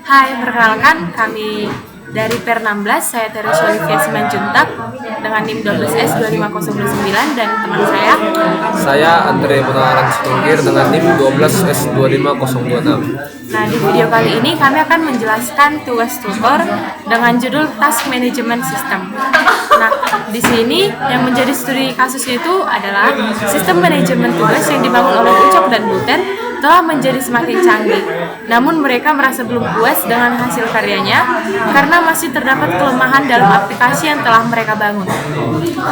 Hai, perkenalkan kami dari PER 16, saya Teresa Olivia Simanjuntak dengan NIM 12S25029 dan teman saya. Saya Andre Munawaran Sitonggir dengan NIM 12S25026. Nah, di video kali ini kami akan menjelaskan tugas tutor dengan judul Task Management System. Nah, di sini yang menjadi studi kasusnya itu adalah sistem manajemen tugas yang dibangun oleh Ucok dan Butet telah menjadi semakin canggih. Namun mereka merasa belum puas dengan hasil karyanya karena masih terdapat kelemahan dalam aplikasi yang telah mereka bangun.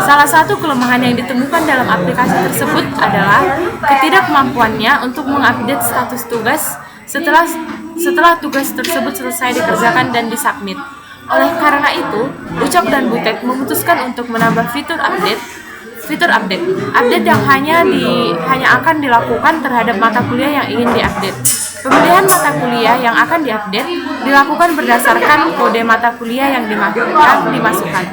Salah satu kelemahan yang ditemukan dalam aplikasi tersebut adalah ketidakmampuannya untuk mengupdate status tugas setelah tugas tersebut selesai dikerjakan dan disubmit. Oleh karena itu, Ucok dan Butet memutuskan untuk menambah fitur update yang hanya akan dilakukan terhadap mata kuliah yang ingin diupdate. Pemilihan mata kuliah yang akan diupdate dilakukan berdasarkan kode mata kuliah yang dimasukkan.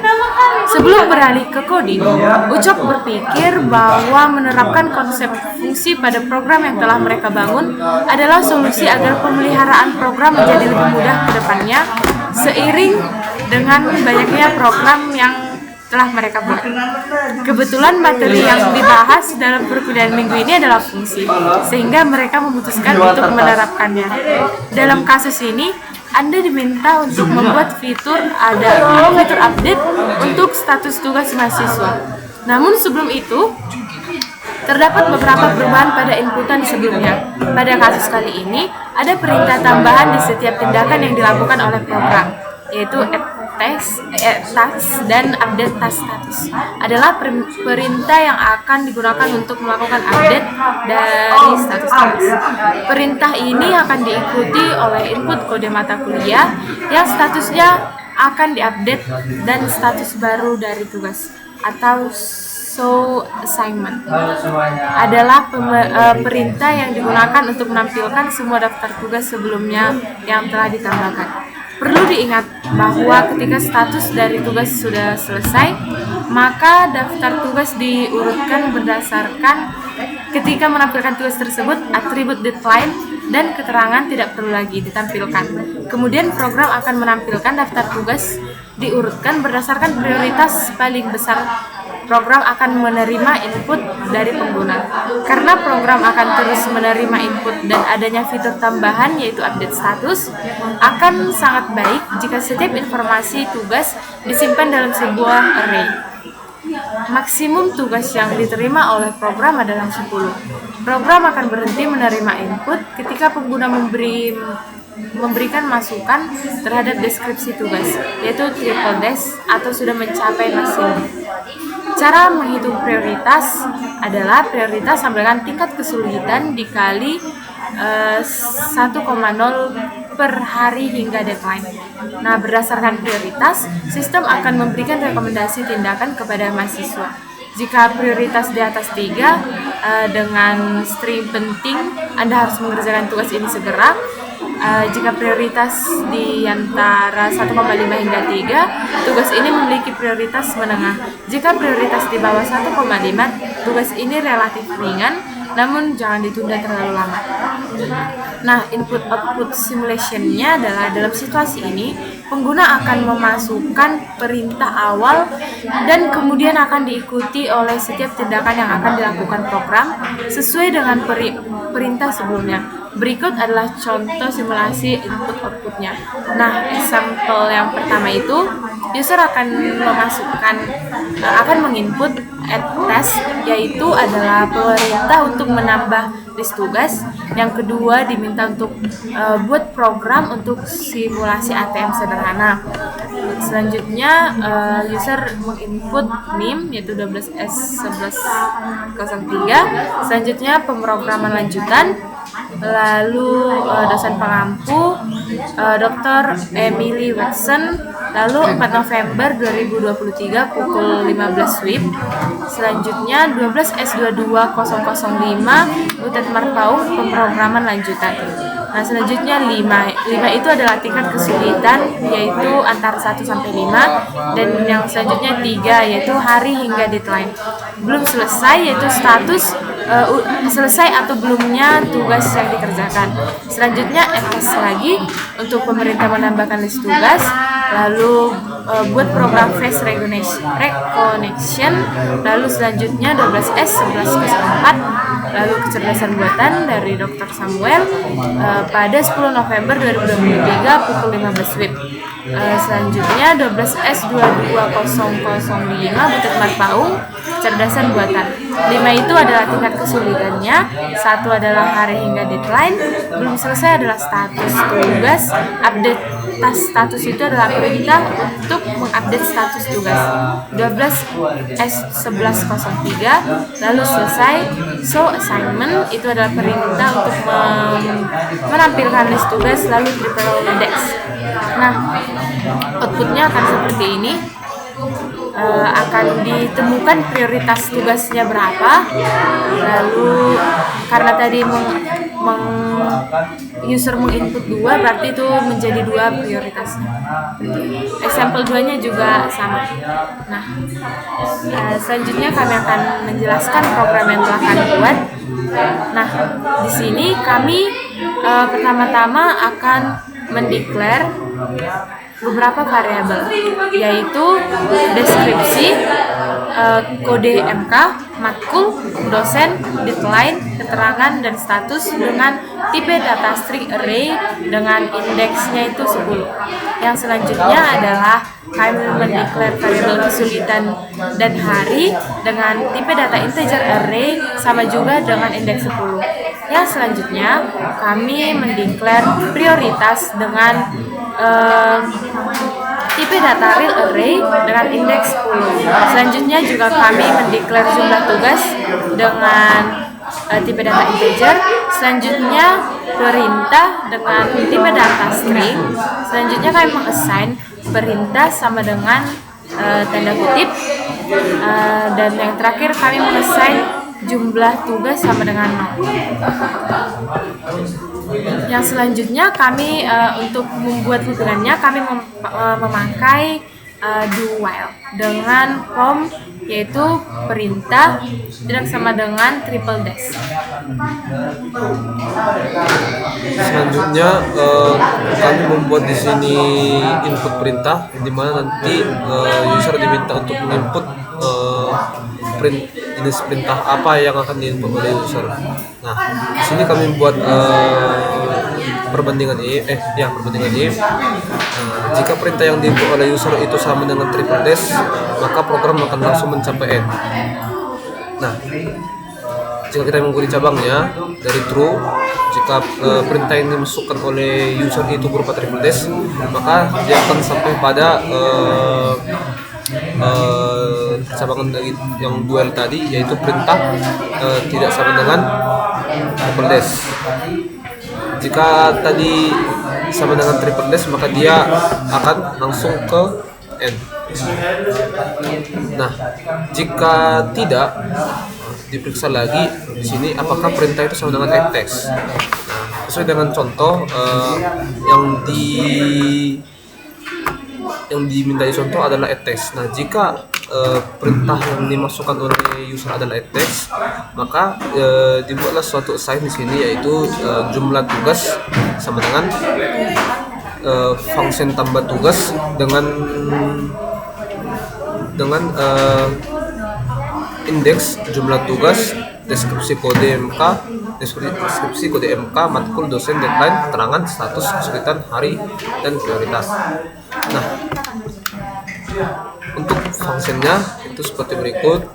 Sebelum beralih ke coding, Ucok berpikir bahwa menerapkan konsep fungsi pada program yang telah mereka bangun adalah solusi agar pemeliharaan program menjadi lebih mudah ke depannya seiring dengan banyaknya program yang telah mereka buat. Kebetulan materi yang dibahas dalam perkuliahan minggu ini adalah fungsi, sehingga mereka memutuskan untuk menerapkannya. Dalam kasus ini, Anda diminta untuk membuat fitur update untuk status tugas mahasiswa. Namun sebelum itu, terdapat beberapa perubahan pada inputan sebelumnya. Pada kasus kali ini, ada perintah tambahan di setiap tindakan yang dilakukan oleh program, yaitu task dan update task status adalah perintah yang akan digunakan untuk melakukan update dari status task. Perintah ini akan diikuti oleh input kode mata kuliah yang statusnya akan diupdate dan status baru dari tugas atau assignment adalah perintah yang digunakan untuk menampilkan semua daftar tugas sebelumnya yang telah ditambahkan. Perlu diingat bahwa ketika status dari tugas sudah selesai, maka daftar tugas diurutkan berdasarkan ketika menampilkan tugas tersebut, atribut deadline dan keterangan tidak perlu lagi ditampilkan. Kemudian program akan menampilkan daftar tugas diurutkan berdasarkan prioritas paling besar. Program akan menerima input dari pengguna. Karena program akan terus menerima input dan adanya fitur tambahan yaitu update status, akan sangat baik jika setiap informasi tugas disimpan dalam sebuah array. Maksimum tugas yang diterima oleh program adalah 10. Program akan berhenti menerima input ketika pengguna memberikan masukan terhadap deskripsi tugas, yaitu triple dash atau sudah mencapai maksimum. Cara menghitung prioritas adalah prioritas sama dengan tingkat kesulitan dikali 1,0 per hari hingga deadline. Nah, berdasarkan prioritas, sistem akan memberikan rekomendasi tindakan kepada mahasiswa. Jika prioritas di atas 3 dengan string penting, Anda harus mengerjakan tugas ini segera. Jika prioritas di antara 1,5 hingga 3, tugas ini memiliki prioritas menengah. Jika prioritas di bawah 1,5, tugas ini relatif ringan, namun jangan ditunda terlalu lama. Nah, input-output simulation-nya adalah dalam situasi ini, pengguna akan memasukkan perintah awal dan kemudian akan diikuti oleh setiap tindakan yang akan dilakukan program sesuai dengan perintah sebelumnya. Berikut adalah contoh simulasi input-outputnya. Nah, example yang pertama itu, user akan menginput add task, yaitu adalah perintah untuk menambah list tugas. Yang kedua diminta untuk buat program untuk simulasi ATM sederhana. Selanjutnya user menginput NIM yaitu 12S1103. Selanjutnya pemrograman lanjutan. Lalu dosen pengampu Dr. Emily Watson. Lalu 4 November 2023 pukul 15 WIB. Selanjutnya 12S22005 Butet Marpaung pemrograman lanjutan. Nah, selanjutnya 5 itu adalah tingkat kesulitan, yaitu antara 1 sampai 5, dan yang selanjutnya 3 yaitu hari hingga deadline. Belum selesai yaitu status selesai atau belumnya tugas yang dikerjakan. Selanjutnya etes lagi untuk pemerintah menambahkan list tugas, lalu buat program face recognition, lalu selanjutnya 12S 1104, lalu kecerdasan buatan dari Dr. Samuel pada 10 November 2023 pukul 15 WIB. Selanjutnya 12S 22005 Bukit Marpaung, kecerdasan buatan. 5 itu adalah tingkat kesulitannya. 1 adalah hari hingga deadline. Belum selesai adalah status tugas. Update status itu adalah perintah untuk mengupdate status tugas. 12S 1103, lalu selesai. So assignment itu adalah perintah untuk menampilkan list tugas lalu triple index. Nah, outputnya akan seperti ini. Akan ditemukan prioritas tugasnya berapa, lalu karena tadi user menginput 2, berarti itu menjadi 2 prioritasnya. Example 2-nya juga sama. Nah, selanjutnya kami akan menjelaskan program yang telah kami buat. Nah, di sini kami pertama-tama akan mendeklar beberapa variabel, yaitu deskripsi, kode MK, matkul, dosen, deadline, keterangan, dan status dengan tipe data string array dengan indeksnya itu 10. Yang selanjutnya adalah kami mendeklar variabel kesulitan dan hari dengan tipe data integer array sama juga dengan indeks 10. Yang selanjutnya kami mendeklar prioritas dengan tipe data real array dengan indeks 10. Selanjutnya juga kami mendeklar jumlah tugas dengan tipe data integer. Selanjutnya perintah dengan tipe data string. Selanjutnya kami mengassign perintah sama dengan tanda kutip, dan yang terakhir kami mengassign jumlah tugas sama dengan 0. Yang selanjutnya kami untuk membuat loopingannya kami memakai do while dengan form, yaitu perintah tidak sama dengan triple dash. Selanjutnya kami membuat di sini input perintah, di mana nanti user diminta untuk menginput jenis perintah apa yang akan diinput oleh user. Nah, di sini kami buat perbandingan if. Jika perintah yang diinput oleh user itu sama dengan triple dash, maka program akan langsung mencapai end. Nah, jika kita mengikuti cabangnya dari true, jika perintah yang dimasukkan oleh user itu berupa triple dash, maka dia akan sampai pada cabangan dari yang dual tadi, yaitu perintah tidak sama dengan triple dash. Jika tadi sama dengan triple dash, maka dia akan langsung ke end. Nah, jika tidak, diperiksa lagi di sini apakah perintah itu sama dengan text. Nah, sesuai dengan contoh yang dimintai contoh adalah text. Nah, jika perintah yang dimasukkan oleh user adalah text, maka dibuatlah suatu assign di sini, yaitu jumlah tugas sama dengan function tambah tugas dengan indeks jumlah tugas, deskripsi kode MK, matkul, dosen, deadline, keterangan, status, kesulitan, hari, dan prioritas. Nah, untuk fungsinya itu seperti berikut.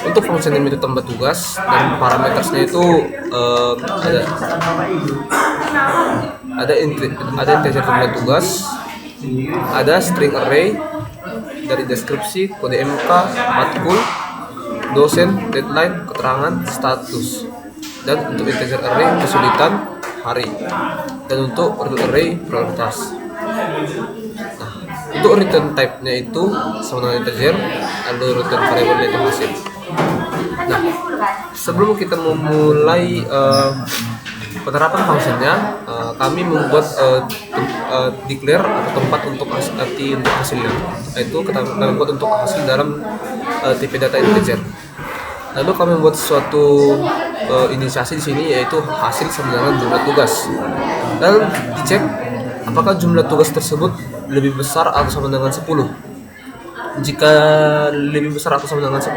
Untuk fungsi ini itu tambah tugas dan parametersnya itu ada integer tambah tugas, ada string array dari deskripsi, kode MK, matkul, dosen, deadline, keterangan, status, dan untuk integer array kesulitan, hari, dan untuk real array prioritas. Nah, untuk return type-nya itu sama dengan integer, lalu return variable itu hasil. Nah, sebelum kita memulai Penerapan fungsinya, kami membuat declare atau tempat untuk untuk hasilnya, yaitu kita membuat untuk hasil dalam tipe data integer. Lalu kami membuat suatu inisiasi di sini, yaitu hasil sama dengan jumlah tugas. Lalu dicek apakah jumlah tugas tersebut lebih besar atau sama dengan 10. Jika lebih besar atau sama dengan 10,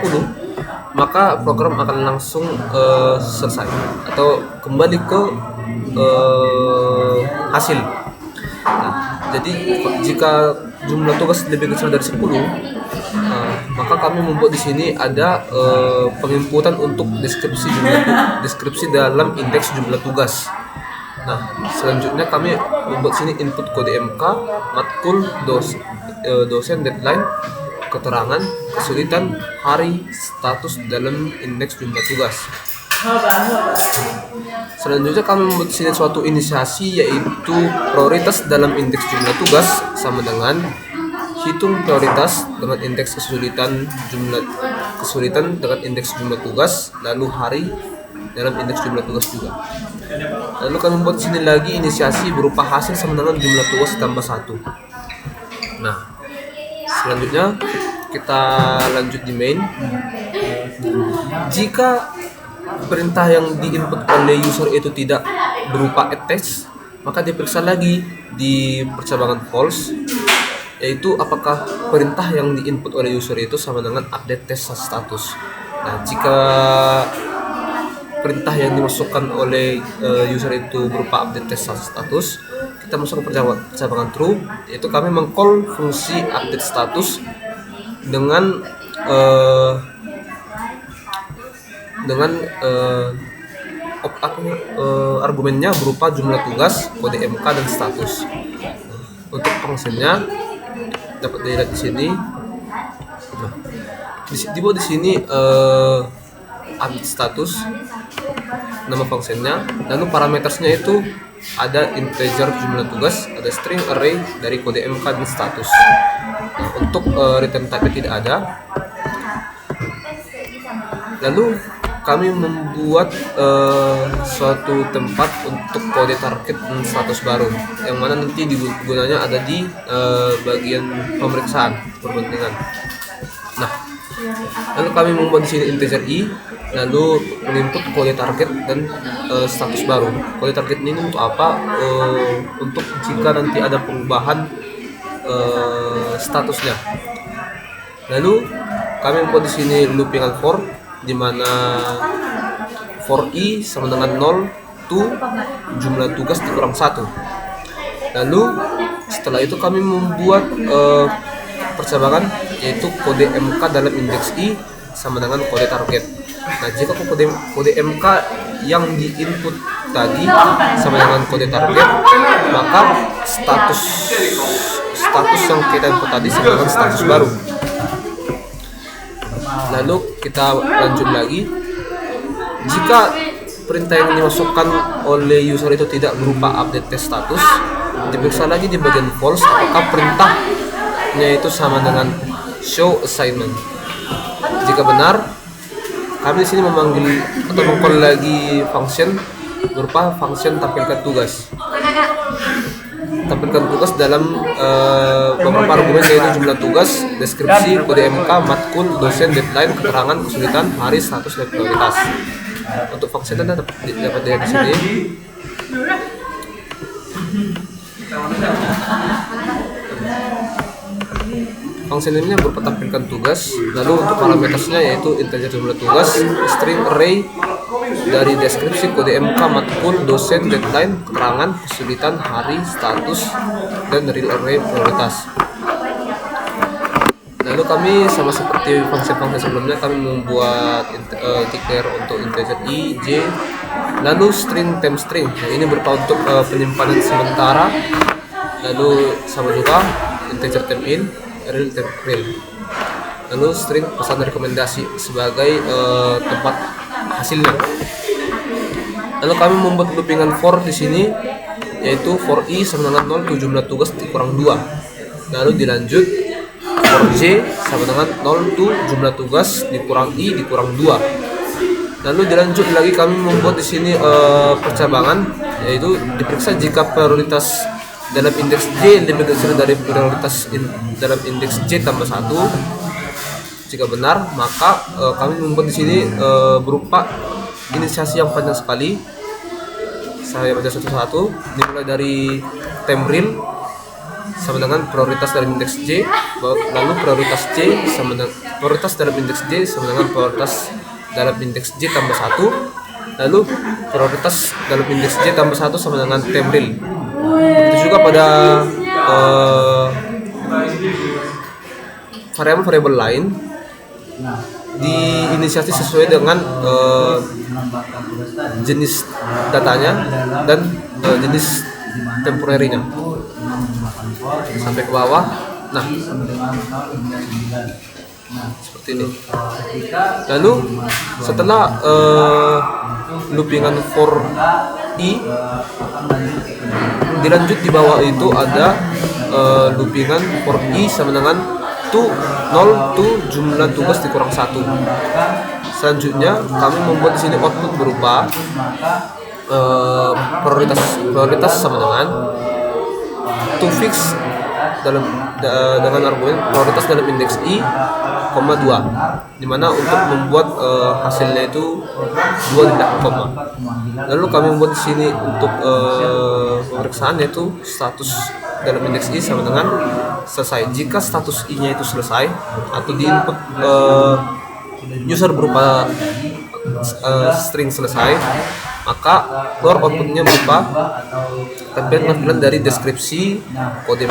maka program akan langsung selesai atau kembali ke hasil. Nah, jadi jika jumlah tugas lebih kecil dari 10, maka kami membuat di sini ada penginputan untuk deskripsi dalam indeks jumlah tugas. Nah, selanjutnya kami membuat sini input kode MK, matkul, dosen, deadline, keterangan, kesulitan, hari, status dalam indeks jumlah tugas. Selanjutnya kami membuat sini suatu inisiasi, yaitu prioritas dalam indeks jumlah tugas sama dengan hitung prioritas dengan indeks kesulitan dengan indeks jumlah tugas, lalu hari dalam indeks jumlah tugas juga. Lalu kami membuat sini lagi inisiasi berupa hasil sama dengan jumlah tugas tambah 1. Nah, selanjutnya kita lanjut di main. Jika perintah yang diinput oleh user itu tidak berupa attach, maka diperiksa lagi di percabangan false, yaitu apakah perintah yang diinput oleh user itu sama dengan update test status. Nah, jika perintah yang dimasukkan oleh user itu berupa update test status, kita masuk ke percabangan true, yaitu kami mengcall fungsi update status dengan argumennya berupa jumlah tugas, kode MK, dan status. Untuk fungsinya dapat dilihat di sini. Nah, dibuat di sini update status, nama fungsinya, lalu parametersnya itu ada integer jumlah tugas, ada string array dari kode MK dan status. Nah, untuk return type tidak ada. Lalu kami membuat suatu tempat untuk kode target dan status baru, yang mana nanti gunanya ada di bagian pemeriksaan perbandingan. Nah, lalu kami membuat di sini integer i, lalu menginput kode target dan status baru. Kode target ini untuk apa? Untuk jika nanti ada perubahan statusnya. Lalu kami membuat di sini loopingan for, di mana for i sama dengan 0 to jumlah tugas dikurang 1. Lalu setelah itu kami membuat percabangan, yaitu kode MK dalam indeks i sama dengan kode target. Nah, jika kode MK yang diinput tadi sama dengan kode target, maka status yang kita input tadi sama dengan status baru. Lalu kita lanjut lagi. Jika perintah yang dimasukkan oleh user itu tidak berupa update test status, diperiksa lagi di bagian false apakah perintahnya itu sama dengan show assignment. Jika benar, kami di sini memanggil atau mengcall lagi function berupa function tampilkan tugas. Tampilkan tugas dalam beberapa argumen, yaitu jumlah tugas, deskripsi, kode MK, matkul, dosen, deadline, keterangan, kesulitan, hari, status, dan prioritas. Untuk fungsinya dapat dilihat di sini. Fungsi ini berupa tampilkan tugas, lalu untuk parametersnya yaitu integer jumlah tugas, string array dari deskripsi, kode MK, matkul, dosen, deadline, keterangan, kesulitan, hari, status, dan real array prioritas. Lalu kami sama seperti fungsi-fungsi sebelumnya, kami membuat declare untuk integer i, j, lalu string temp string. Nah, ini berupa untuk penyimpanan sementara. Lalu sama juga integer temp in, real temp real. Lalu string pesan rekomendasi sebagai tempat hasilnya. Lalu kami membuat loopingan for di sini, yaitu for i sama dengan 0 to jumlah tugas dikurang 2. Lalu dilanjut for j sama dengan 0 to jumlah tugas dikurang i dikurang 2. Lalu dilanjut lagi kami membuat di sini percabangan, yaitu diperiksa jika prioritas dalam indeks J lebih kecil dari prioritas dalam indeks J tambah 1. Jika benar, maka kami membuat di sini berupa inisiasi yang panjang sekali. Saya baca satu-satu, dimulai dari temril sama dengan prioritas dalam indeks J, lalu prioritas J sama dengan prioritas dalam indeks J sama dengan prioritas dalam indeks J tambah 1, lalu prioritas dalam indeks J tambah 1 sama dengan temril. Begitu juga pada variabel-variabel lain diinisiasi sesuai dengan jenis datanya dan jenis temporarinya sampai ke bawah. Nah, seperti ini. Lalu setelah loopingan for i, dilanjut di bawah itu ada loopingan for i sama dengan 0 jumlah tugas dikurang 1. Selanjutnya kami membuat di sini output berupa prioritas sama dengan to fix dengan argumen prioritas dalam indeks i, 2, dimana untuk membuat hasilnya itu 2 di belakang koma. Lalu kami membuat di sini untuk pemeriksaan yaitu status dalam indeks i sama dengan selesai. Jika status i-nya itu selesai atau di input user berupa string selesai, maka keluar outputnya berupa tampilan dari deskripsi, kode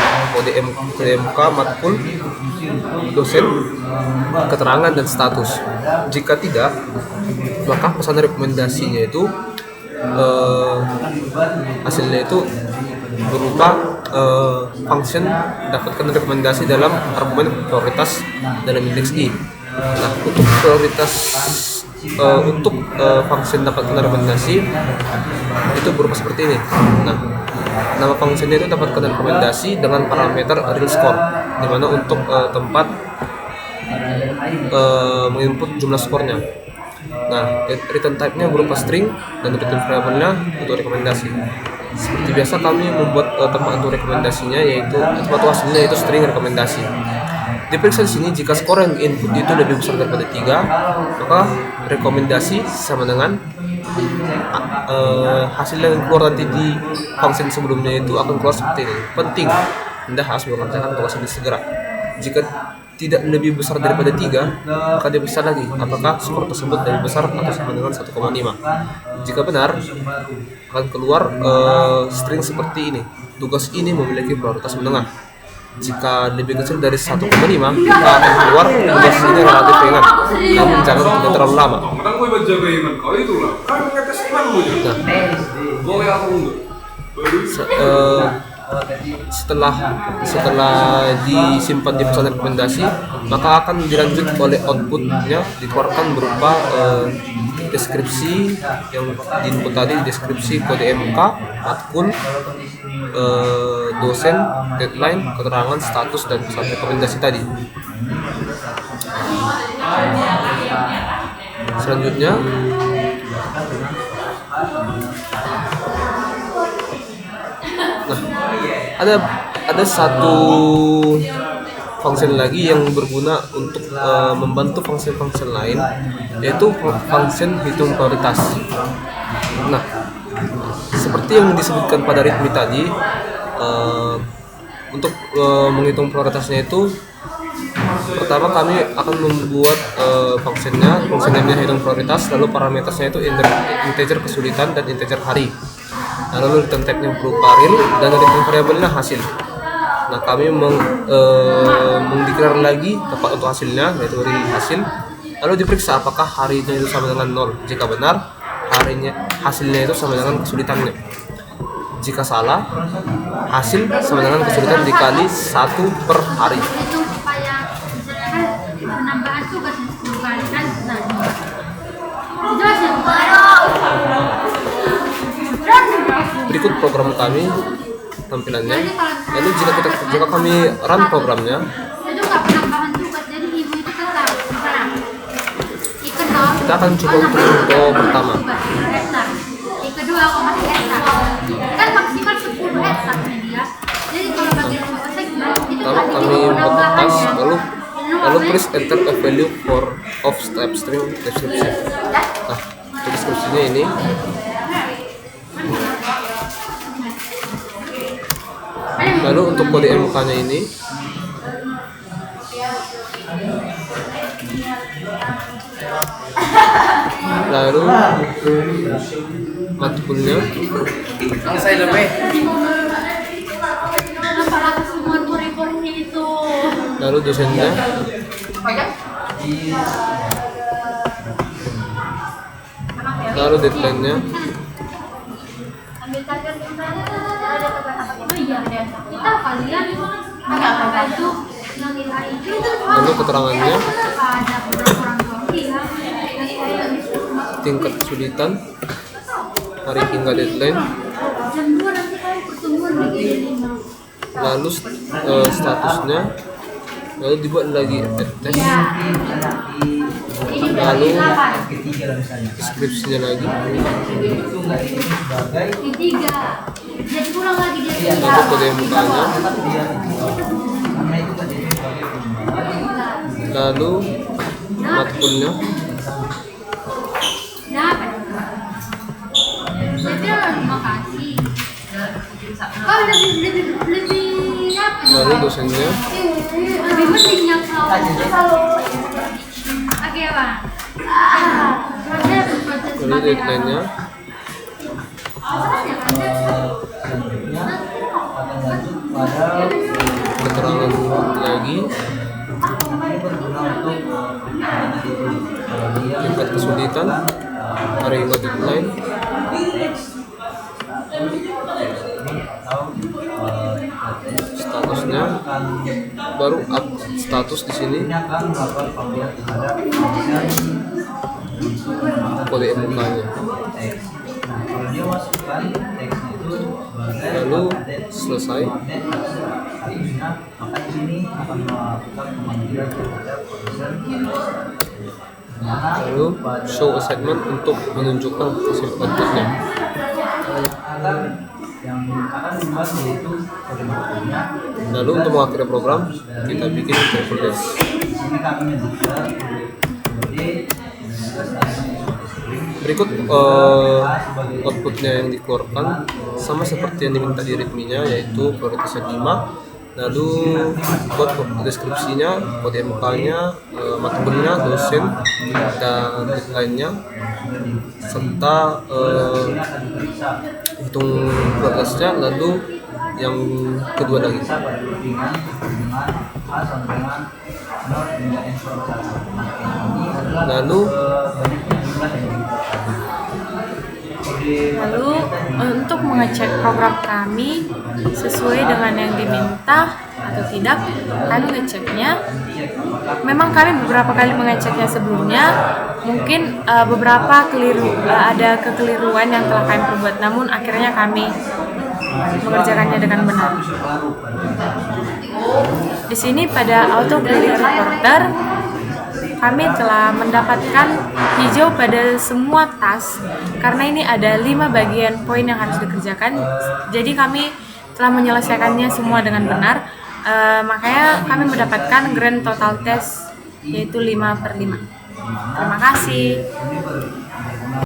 MK, matkul, dosen, keterangan dan status. Jika tidak, maka pesan rekomendasinya itu hasilnya itu berupa function dapatkan rekomendasi dalam argumen prioritas dalam indeks i. Nah, untuk prioritas function dapatkan rekomendasi itu berupa seperti ini. Nah, nama functionnya itu dapatkan rekomendasi dengan parameter real score, dimana untuk tempat menginput jumlah skornya. Nah, return type-nya berupa string dan return variable-nya untuk rekomendasi. Seperti biasa kami membuat tempat untuk rekomendasinya, yaitu tempat hasilnya yaitu string rekomendasi. Diperiksa di sini jika skor yang input itu lebih besar daripada 3, maka rekomendasi sama dengan hasil yang keluar nanti di function sebelumnya itu akan keluar seperti ini. Penting, Anda harus mengerjakan tugas ini segera. Jika tidak lebih besar daripada 3, maka dia bisa lagi apakah skor tersebut lebih besar atau sama dengan 1,5. Jika benar, akan keluar string seperti ini. Tugas ini memiliki prioritas menengah. Jika lebih kecil dari 1,5, maka akan keluar tugas ini relatif ringan, namun jangan tidak terlalu lama. Setelah disimpan di pesan rekomendasi, maka akan dilanjut oleh outputnya dikeluarkan berupa deskripsi yang di input tadi, deskripsi kode MK, matkul, dosen, deadline, keterangan, status, dan pesan rekomendasi tadi. Selanjutnya ada satu function lagi yang berguna untuk membantu function lain, yaitu function hitung prioritas. Nah, seperti yang disebutkan pada README tadi, untuk menghitung prioritasnya itu, pertama kami akan membuat function namanya hitung prioritas, lalu parameternya itu integer kesulitan dan integer hari. Nah, lalu return type-nya berupa real dan return variable-nya hasil. Nah, kami mendeklar lagi tempat untuk hasilnya, yaitu real hasil. Lalu diperiksa apakah harinya itu sama dengan 0. Jika benar, hasilnya itu sama dengan kesulitannya. Jika salah, hasil sama dengan kesulitan dikali 1 per hari. Berikut program kami tampilannya. Lalu jika kami run programnya, kita akan coba untuk contoh pertama. Yang kedua aku masih hektar. Kan maksimal 10 hektar dia. Jadi kalau bagi segmen itu Pertama kami input tas, lalu please enter a value of type string description. Nah, untuk deskripsinya ini. Lalu untuk kode MK-nya ini, lalu matkulnya, kenapa aku semua kori-kori itu? lalu dosennya, lalu deadline-nya, Ambil target oh iya kita kalian agak apa itu ngambil hari itu lalu keterangannya, ada beberapa orang tua bilang tingkat kesulitan, hari hingga deadline, jam 2 nanti kalian pertemuan di GD5 lalu statusnya, lalu dibuat lagi tes, lalu deskripsinya lagi, ketiga jadi pulang lagi dia lalu kode MK-nya, lalu matkulnya, dapat saya bilang terima kasih kau lebih apa lalu dosennya, lebih pentingnya kau oke bang lalu deadline-nya, keterangan lagi, tingkat kesulitan, hari hingga deadline, statusnya, baru up status di sini, kode MK-nya, lalu selesai, lalu show assignment untuk menunjukkan hasil outputnya. Lalu untuk mengakhiri program kita bikin travel dash. Berikut outputnya yang dikeluarkan sama seperti yang diminta di readme-nya, yaitu prioritasnya 5. Lalu buat deskripsinya, kode MK-nya, matkulnya, dosen, dan deadline-nya, serta hitung progresnya. Lalu yang kedua lagi, lalu untuk mengecek program kami sesuai dengan yang diminta atau tidak, kami ngeceknya. Memang kami beberapa kali mengeceknya sebelumnya, mungkin beberapa ada kekeliruan yang telah kami perbuat, namun akhirnya kami mengerjakannya dengan benar. Di sini pada auto grading reporter kami telah mendapatkan hijau pada semua tas karena ini ada 5 bagian poin yang harus dikerjakan. Jadi kami telah menyelesaikannya semua dengan benar. Makanya kami mendapatkan grand total test yaitu 5/5. Terima kasih.